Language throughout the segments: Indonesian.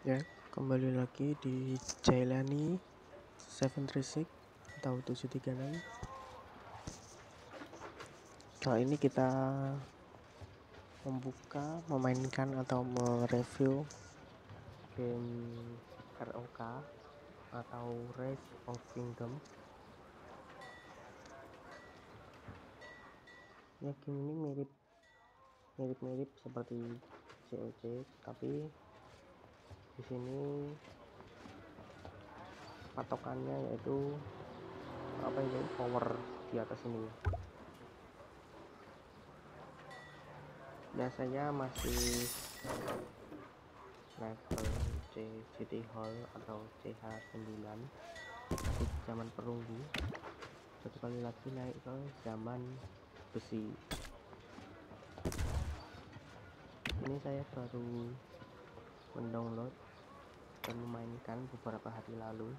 Ya, kembali lagi di Jailani 736 atau 736. Kali ini kita memainkan atau mereview game ROK atau Rise of Kingdom. Ya, game ini mirip seperti COC, tapi di sini patokannya yaitu power di atas ini. Biasanya masih level CT Hall atau CH9, masih zaman perunggu. Satu kali lagi naik ke zaman besi. Ini saya baru mendownload dan memainkan beberapa hari lalu,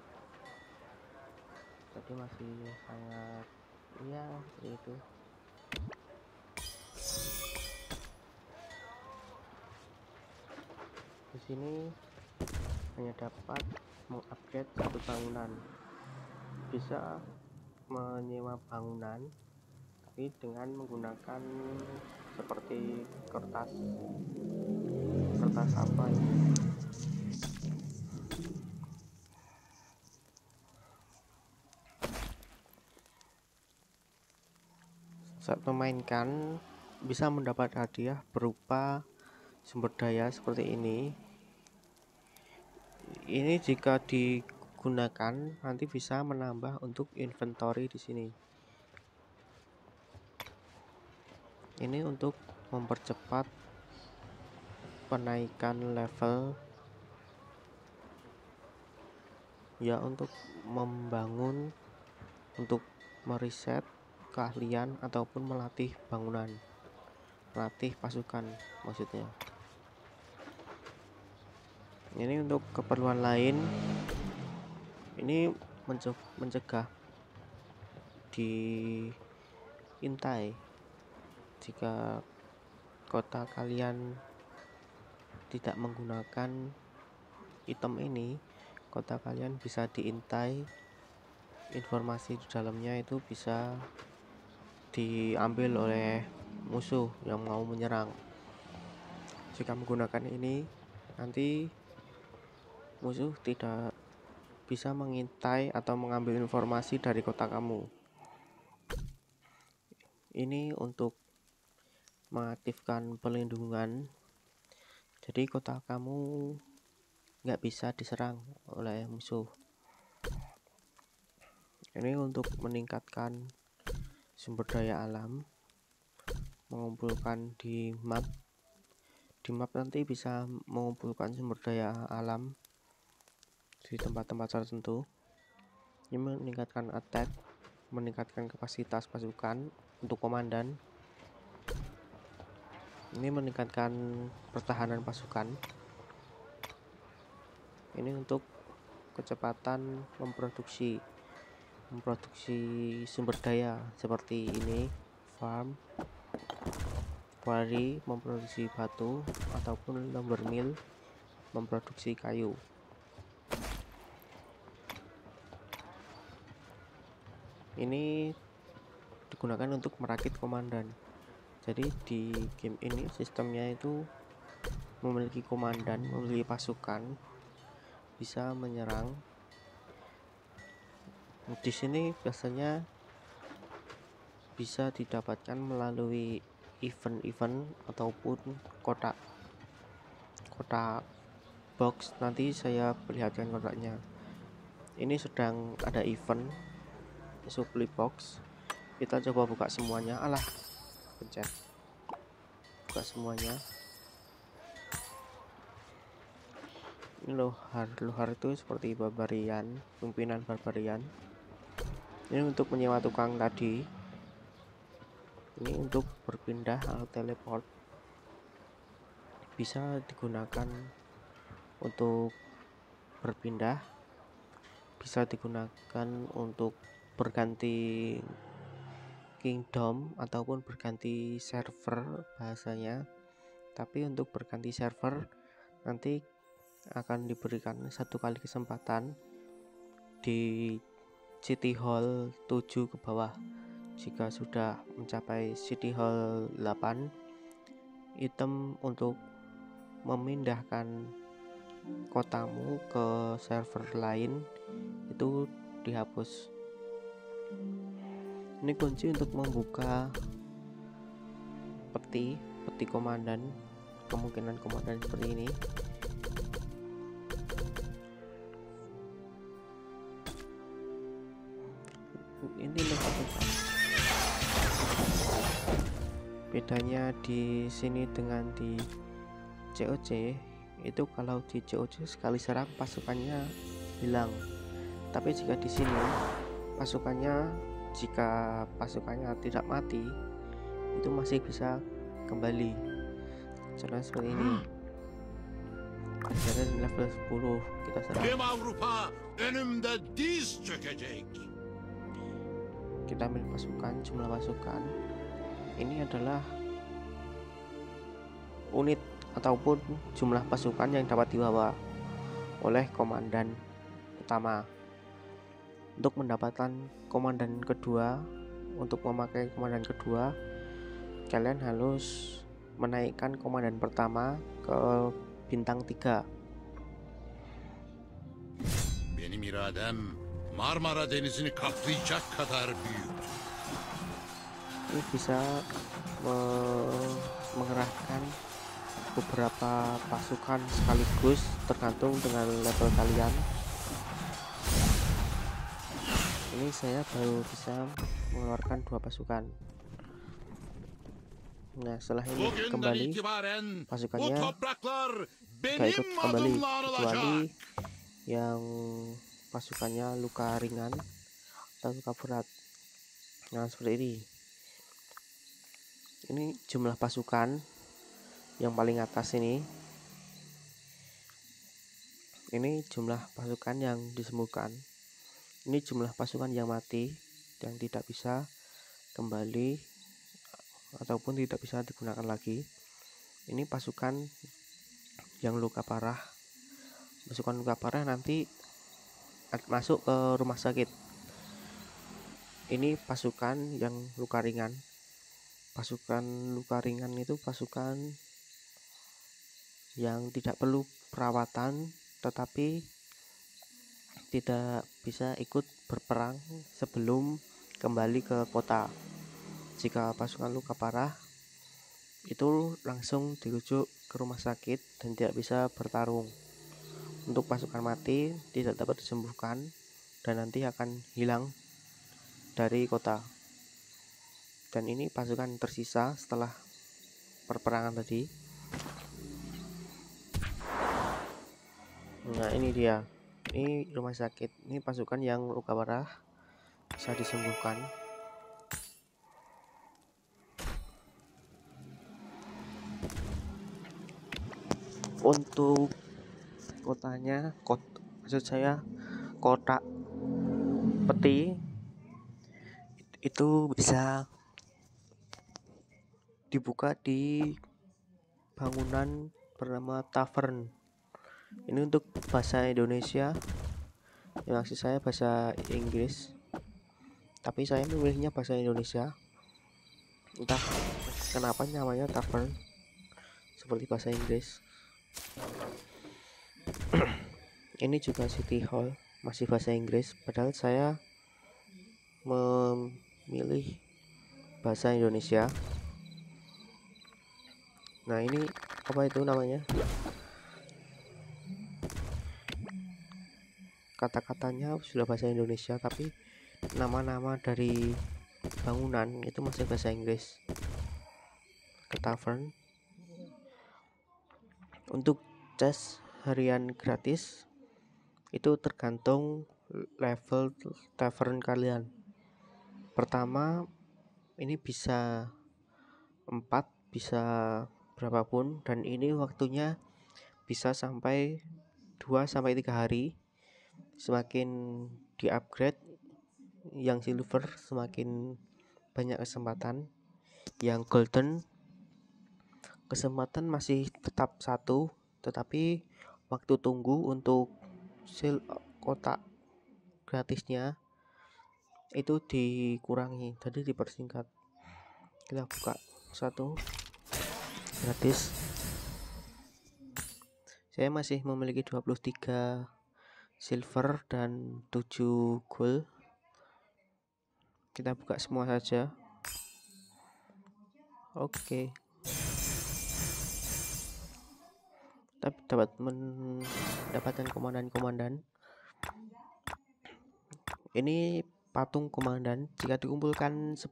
jadi masih sangat seperti itu. Di sini hanya dapat mengupgrade satu bangunan, bisa menyewa bangunan tapi dengan menggunakan seperti kertas apa ini. Saat memainkan bisa mendapat hadiah berupa sumber daya seperti ini. Ini jika digunakan nanti bisa menambah untuk inventory di sini. Ini untuk mempercepat penaikan level, ya, untuk membangun, untuk meriset keahlian ataupun melatih bangunan, melatih pasukan maksudnya. Ini untuk keperluan lain, ini mencegah diintai. Jika kota kalian tidak menggunakan item ini, kota kalian bisa diintai, informasi di dalamnya itu bisa diambil oleh musuh yang mau menyerang. Jika menggunakan ini, nanti musuh tidak bisa mengintai atau mengambil informasi dari kota kamu. Ini untuk mengaktifkan pelindungan, jadi kota kamu nggak bisa diserang oleh musuh. Ini untuk meningkatkan sumber daya alam, mengumpulkan di map. Di map nanti bisa mengumpulkan sumber daya alam di tempat-tempat tertentu. Ini meningkatkan attack, meningkatkan kapasitas pasukan untuk komandan. Ini meningkatkan pertahanan pasukan. Ini untuk kecepatan memproduksi sumber daya seperti ini, farm, quarry memproduksi batu, ataupun lumber mill memproduksi kayu. Ini digunakan untuk merakit komandan. Jadi di game ini sistemnya itu memiliki komandan, memiliki pasukan, bisa menyerang. Di sini biasanya bisa didapatkan melalui event-event ataupun kotak box. Nanti saya perlihatkan kotaknya. Ini sedang ada event supply box. Kita coba buka semuanya. Pencet buka semuanya. Ini Lohar itu seperti barbarian, pimpinan barbarian. Ini untuk menyewa tukang tadi. Ini untuk berpindah atau teleport, bisa digunakan untuk berpindah, bisa digunakan untuk berganti kingdom ataupun berganti server bahasanya. Tapi untuk berganti server nanti akan diberikan 1 kali kesempatan di City Hall 7 ke bawah. Jika sudah mencapai City Hall 8, item untuk memindahkan kotamu ke server lain itu dihapus. Ini kunci untuk membuka peti komandan, kemungkinan komandan seperti ini. Ini level 4. Bedanya di sini dengan di COC itu, kalau di COC sekali serang pasukannya hilang, tapi jika di sini jika pasukannya tidak mati itu masih bisa kembali. Contohnya seperti ini. Jadi level 10 kita serang. Kita ambil pasukan, jumlah pasukan ini adalah unit ataupun jumlah pasukan yang dapat dibawa oleh komandan utama. Untuk mendapatkan komandan kedua, untuk memakai komandan kedua, kalian harus menaikkan komandan pertama ke bintang 3. Benim iradem Marmara Denizi'ni kaplayacak kadar büyük. Ini bisa mengerahkan beberapa pasukan sekaligus, tergantung dengan level kalian. Ini saya baru bisa mengeluarkan 2 pasukan. Nah, setelah ini kembali pasukannya gak ikut kembali, kecuali yang pasukannya luka ringan atau luka berat. Nah, seperti ini. Ini jumlah pasukan yang paling atas ini. Ini jumlah pasukan yang disembuhkan. Ini jumlah pasukan yang mati, yang tidak bisa kembali ataupun tidak bisa digunakan lagi. Ini pasukan yang luka parah. Pasukan luka parah nanti masuk ke rumah sakit. Ini pasukan yang luka ringan. Pasukan luka ringan itu pasukan yang tidak perlu perawatan, tetapi tidak bisa ikut berperang sebelum kembali ke kota. Jika pasukan luka parah itu langsung dirujuk ke rumah sakit dan tidak bisa bertarung. Untuk pasukan mati tidak dapat disembuhkan dan nanti akan hilang dari kota. Dan ini pasukan tersisa setelah perperangan tadi. Nah, ini dia. Ini rumah sakit. Ini pasukan yang luka parah bisa disembuhkan. Untuk kotanya, maksud saya kotak peti itu bisa dibuka di bangunan bernama tavern. Ini untuk bahasa Indonesia, yang maksud saya bahasa Inggris, tapi saya memilihnya bahasa Indonesia. Entah kenapa namanya tavern seperti bahasa Inggris. Ini juga City Hall, masih bahasa Inggris, padahal saya memilih bahasa Indonesia. Nah, ini apa itu namanya? Kata-katanya sudah bahasa Indonesia, tapi nama-nama dari bangunan itu masih bahasa Inggris. Ke tavern. Untuk chest harian gratis itu tergantung level tavern kalian. Pertama ini bisa 4, bisa berapapun, dan ini waktunya bisa sampai 2-3 hari. Semakin di upgrade yang silver semakin banyak kesempatan. Yang golden kesempatan masih tetap 1, tetapi waktu tunggu untuk kotak gratisnya itu dikurangi, jadi dipersingkat. Kita buka satu gratis. Saya masih memiliki 23 silver dan 7 gold. Kita buka semua saja. Oke. Kita dapat mendapatkan komandan-komandan. Ini patung komandan. Jika dikumpulkan 10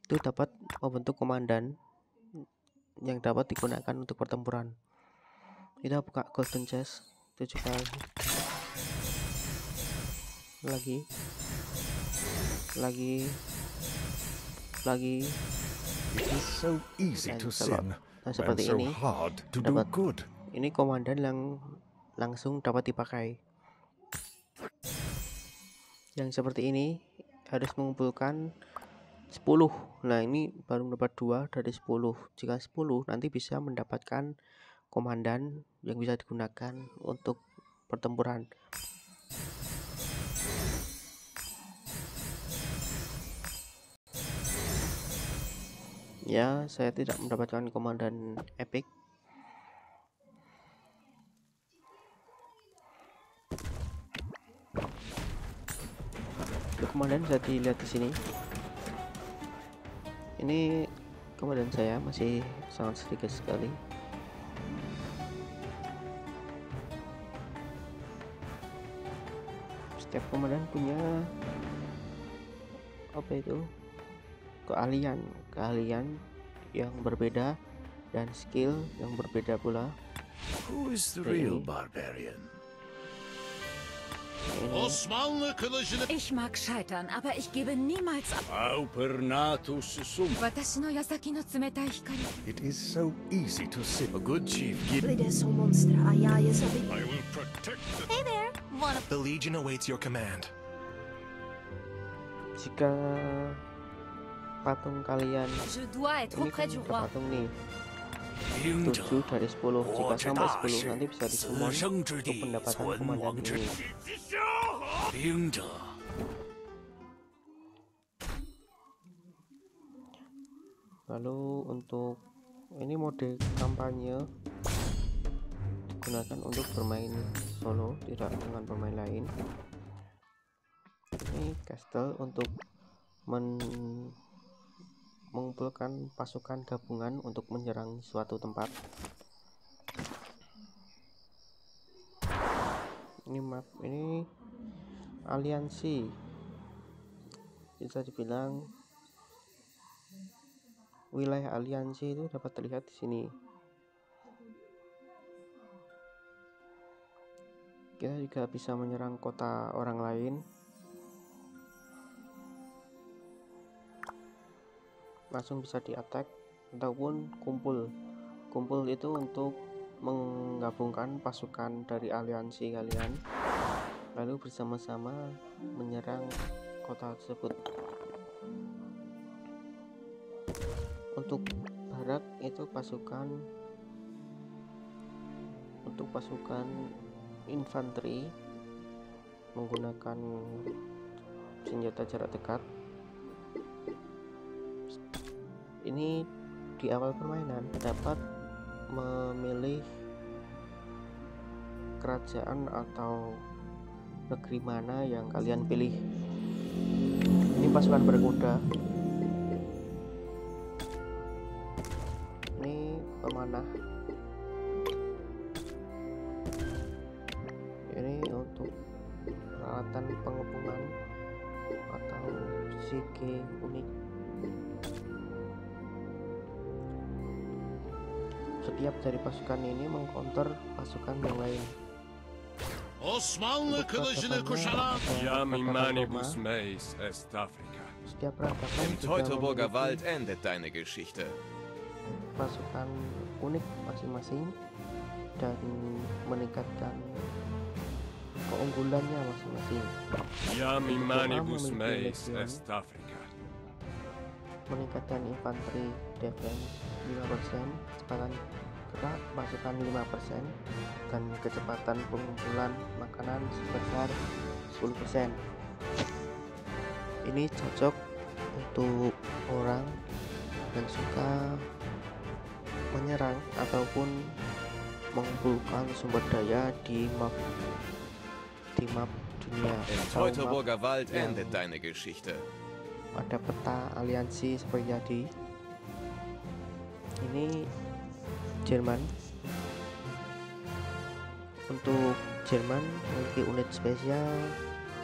itu dapat membentuk komandan yang dapat digunakan untuk pertempuran. Kita buka golden chest 7 kali. Lagi. It is so easy to sin and seperti so ini hard to do good. Ini komandan yang langsung dapat dipakai. Yang seperti ini harus mengumpulkan 10. Nah, ini baru mendapat 2 dari 10. Jika 10 nanti bisa mendapatkan komandan yang bisa digunakan untuk pertempuran. Ya, saya tidak mendapatkan komandan epic. Untuk komandan bisa dilihat di sini. Ini komandan saya masih sangat sedikit sekali. Setiap komandan punya apa itu? keahlian yang berbeda dan skill yang berbeda pula. Who is the real barbarian? Osmanlı kılıcını... Ich mag scheitern, aber ich gebe niemals ab. Aupernatus sum. 私の矢先の冷たい光。 It is so easy to sin. A good chief Adesso monstra aiaia sabi. I will protect the... Hey there, wanna... The Legion awaits your command. Jika patung kalian Je dois être ini auprès kan du ada roi. patung nih 7 dari 10. Jika sampai 10 nanti bisa disummon untuk mendapatkan komandan ini. Lalu untuk ini mode kampanye digunakan untuk bermain solo, tidak dengan pemain lain. Ini castle untuk mengumpulkan pasukan gabungan untuk menyerang suatu tempat. Ini map, ini aliansi, bisa dibilang wilayah aliansi itu dapat terlihat di sini. Kita juga bisa menyerang kota orang lain. Langsung bisa di attack ataupun kumpul itu untuk menggabungkan pasukan dari aliansi kalian lalu bersama-sama menyerang kota tersebut. Untuk barak itu pasukan infanteri menggunakan senjata jarak dekat. Ini di awal permainan dapat memilih kerajaan atau negeri mana yang kalian pilih. Ini pasukan berkuda. Ini pemanah. Ini untuk peralatan pengepungan atau CG unik. Setiap dari pasukan ini mengcounter pasukan yang lain. Osmanlı kılıcını kuşanan... Yamimanibus meis est Africa. Setiap peradaban Im juga Teutoburger memiliki Wald endet deine Geschichte. pasukan unik masing-masing dan meningkatkan keunggulannya masing-masing. Yamimanibus meis est Africa. Meningkatkan infanteri defense 5%, kecepatan gerak pasukan 5% dan kecepatan pengumpulan makanan sebesar 10%. Ini cocok untuk orang yang suka menyerang ataupun mengumpulkan sumber daya di map dunia Im atau map Teutoburger Wald yang endet deine Geschichte. ada peta aliansi seperti tadi. Ini Jerman. Untuk Jerman memiliki unit spesial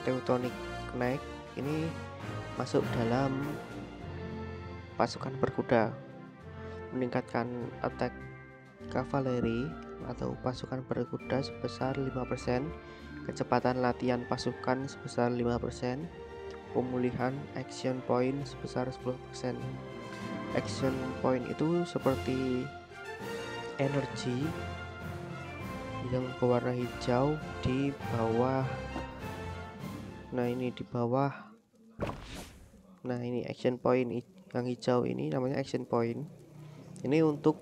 Teutonic Knight. Ini masuk dalam pasukan berkuda, meningkatkan attack kavaleri atau pasukan berkuda sebesar 5%, kecepatan latihan pasukan sebesar 5%, pemulihan action point sebesar 10%. Action point itu seperti energi yang berwarna hijau di bawah. Nah, ini di bawah. Nah, ini action point yang hijau ini namanya action point. Ini untuk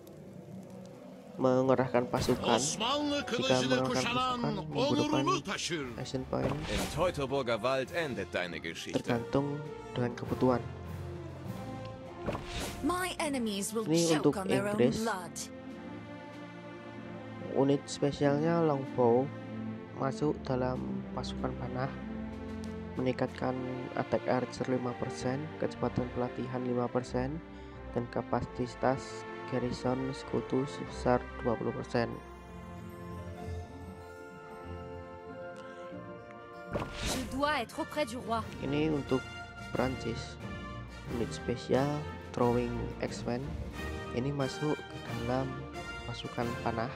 mengerahkan pasukan. Osmanlı Jika kılıcını mengerahkan kuşanan pasukan membutuhkan onurumu taşır. action point Im Teutoburger Wald endet deine Geschichte. tergantung dengan kebutuhan. My enemies will Ini untuk choke on their own Inggris. blood. Unit spesialnya longbow masuk dalam pasukan panah, meningkatkan attack archer 5%, kecepatan pelatihan 5%, dan kapasitas garrison sekutu sebesar 20%. Je dois être auprès du roi. Ini untuk Prancis. Unit spesial throwing X-Men ini masuk ke dalam pasukan panah,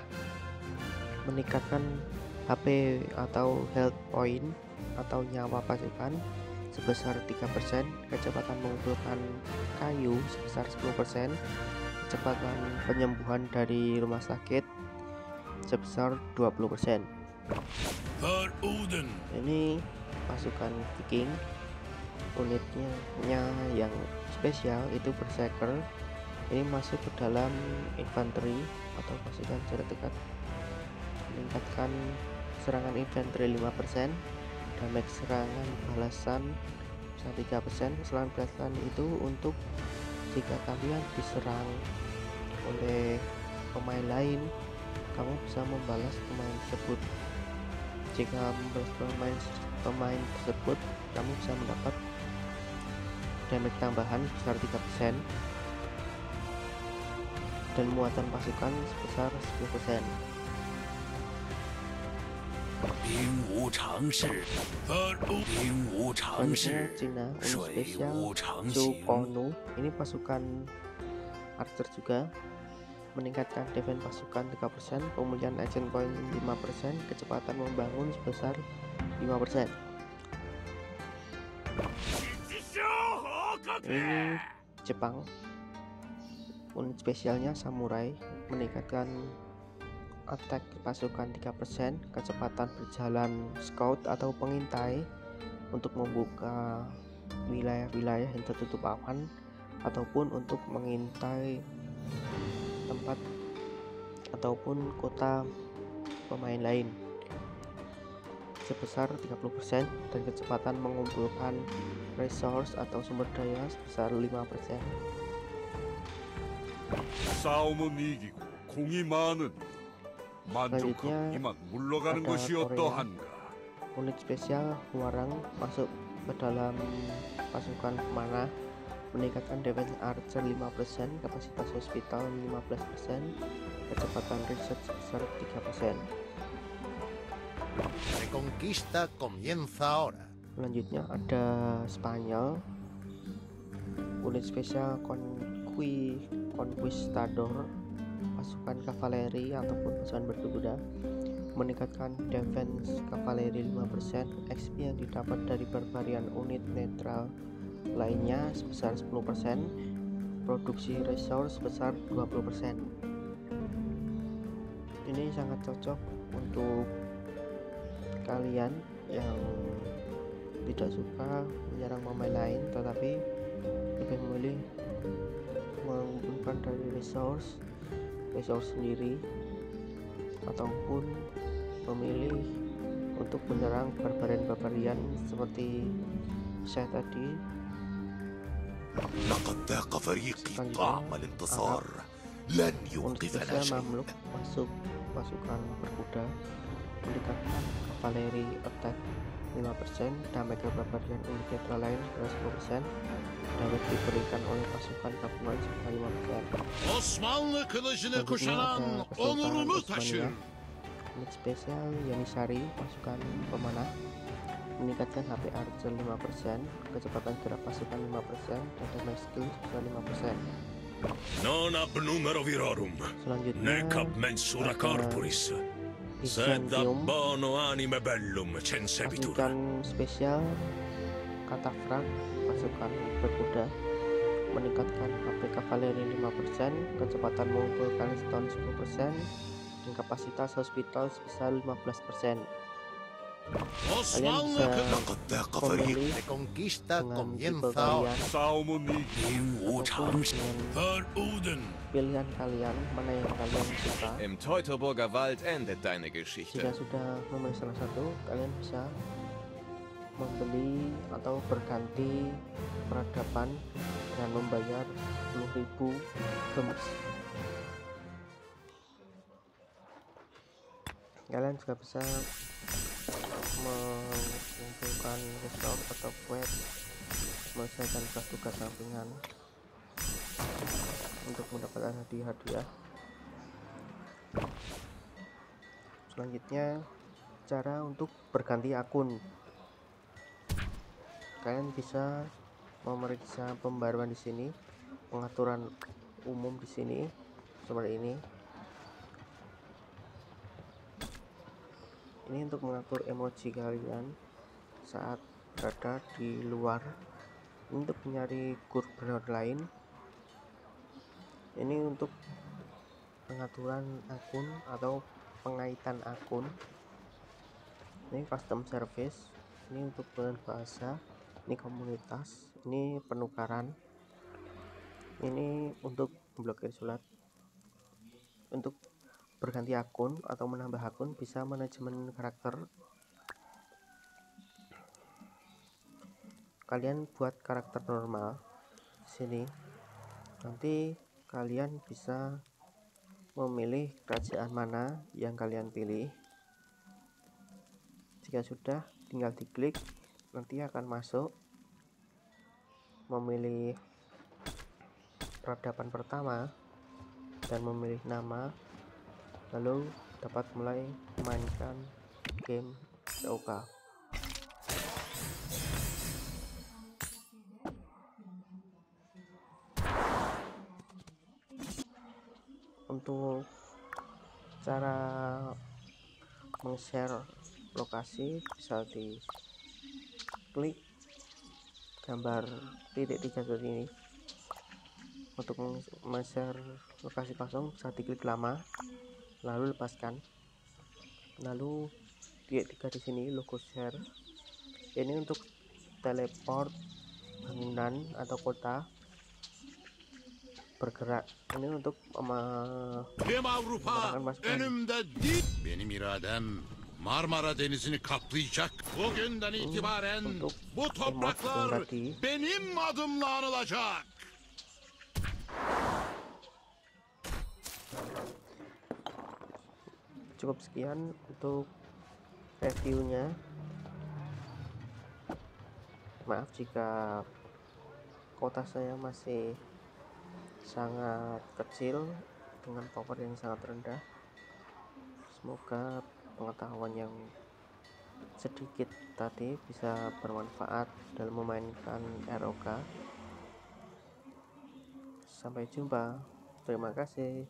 meningkatkan HP atau health point atau nyawa pasukan sebesar 3%, kecepatan mengumpulkan kayu sebesar 10%, kecepatan penyembuhan dari rumah sakit sebesar 20%. För Odin. Ini pasukan Viking. Unitnya yang spesial itu berserker. Ini masuk ke dalam infanteri atau pasukan jarak dekat, meningkatkan serangan infanteri 5%, damage serangan balasan 3%. Serangan balasan itu untuk jika kalian diserang oleh pemain lain, kamu bisa membalas pemain tersebut. Jika membalas pemain tersebut, kamu bisa mendapat damage tambahan sebesar 3% dan muatan pasukan sebesar 10%. 兵无常势， För Odin. 兵无常 Selanjutnya 势， Cina, unit 水 spesial 无常 Zhou 形。 Konu. Ini pasukan archer juga, meningkatkan defense pasukan 3%, pemulihan action point 5%, kecepatan membangun sebesar 5%. Ini Jepang. Unit spesialnya samurai, meningkatkan attack pasukan 3%, kecepatan berjalan scout atau pengintai untuk membuka wilayah-wilayah yang tertutup awan ataupun untuk mengintai tempat ataupun kota pemain lain sebesar 30%, dan kecepatan mengumpulkan resource atau sumber daya sebesar 5%. 싸움은 이기고 공이 많으니 만족하고 selanjutnya 이만 물러가는 ada 것이 Korea. 어떠한가? Unit spesial Huarang masuk ke dalam pasukan pemanah, meningkatkan defense archer 5%, kapasitas hospital 15%, kecepatan research sebesar 3%. Reconquista comienza ahora. Selanjutnya ada Spanyol. Unit spesial Conquistador, pasukan kavaleri ataupun pasukan berkuda, meningkatkan defense kavaleri 5%, XP yang didapat dari barbarian unit netral lainnya sebesar 10%, produksi resource sebesar 20%. Ini sangat cocok untuk kalian yang tidak suka menyerang pemain lain tetapi lebih memilih mengumpulkan dari resource spesial sendiri ataupun memilih untuk menyerang barbarian seperti saya tadi. لقد ذاق فريقي طعم الانتصار لن يوقفنا شيء. Mamluk masuk pasukan berkuda, meningkatkan kavaleri attack 5%, damage ke barbarian unit netral lain 10%, damage diberikan oleh pasukan gabungan sebanyak 5%. Osmanlı kılıcını kuşanan onurunu taşır. Unit spesial Yanisari, pasukan pemanah, meningkatkan HP Archer 5%, kecepatan gerak pasukan 5%, dan damage skill juga 5%. Nona numero virarum. Selanjutnya Necap mensura corporis. Sed abbono anime bellum censebitur. pasukan spesial Katafrak, pasukan berkuda, meningkatkan HP kavaleri 5%, kecepatan mobil kali setahun 10%, dan kapasitas hospital sebesar 15%. Kalian bisa memilih Reconquista dengan tipe comienza kalian ahora. 사오문이기 ataupun dengan För Uden. pilihan kalian mana yang kalian suka. Im Teutoburger Wald endet deine Jika Geschichte. sudah memilih salah satu, kalian bisa membeli atau berganti peradaban dengan membayar 10.000 gems. Kalian juga bisa mengumpulkan resource atau quest, menyelesaikan tugas sampingan untuk mendapatkan hadiah-hadiah. Selanjutnya, cara untuk berganti akun. Kalian bisa memeriksa pembaruan di sini, pengaturan umum di sini seperti ini. Ini untuk mengatur emoji kalian saat berada di luar. Ini untuk mencari grup lain. Ini untuk pengaturan akun atau pengaitan akun. Ini custom service. Ini untuk bahasa. Ini komunitas. Ini penukaran. Ini untuk memblokir surat. Untuk berganti akun atau menambah akun bisa manajemen karakter. Kalian buat karakter normal di sini. Nanti kalian bisa memilih kerajaan mana yang kalian pilih. Jika sudah, tinggal diklik, nanti akan masuk, memilih peradaban pertama dan memilih nama, lalu dapat mulai memainkan game ROK. Untuk cara meng-share lokasi bisa diklik gambar titik 3 seperti ini. Untuk meng-share lokasi kosong bisa diklik lama, lalu lepaskan, lalu titik 3 di sini logo share. Ini untuk teleport bangunan atau kota bergerak. Ini untuk Tüm Avrupa pasukan. önümde dik. Benim iradem Marmara Denizi'ni kaplayacak. Bugünden itibaren Untuk bu topraklar emote yang tadi. benim adımla anılacak. Cukup sekian untuk reviewnya. Maaf jika kota saya masih sangat kecil dengan power yang sangat rendah. Semoga pengetahuan yang sedikit tadi bisa bermanfaat dalam memainkan ROK. Sampai jumpa, terima kasih.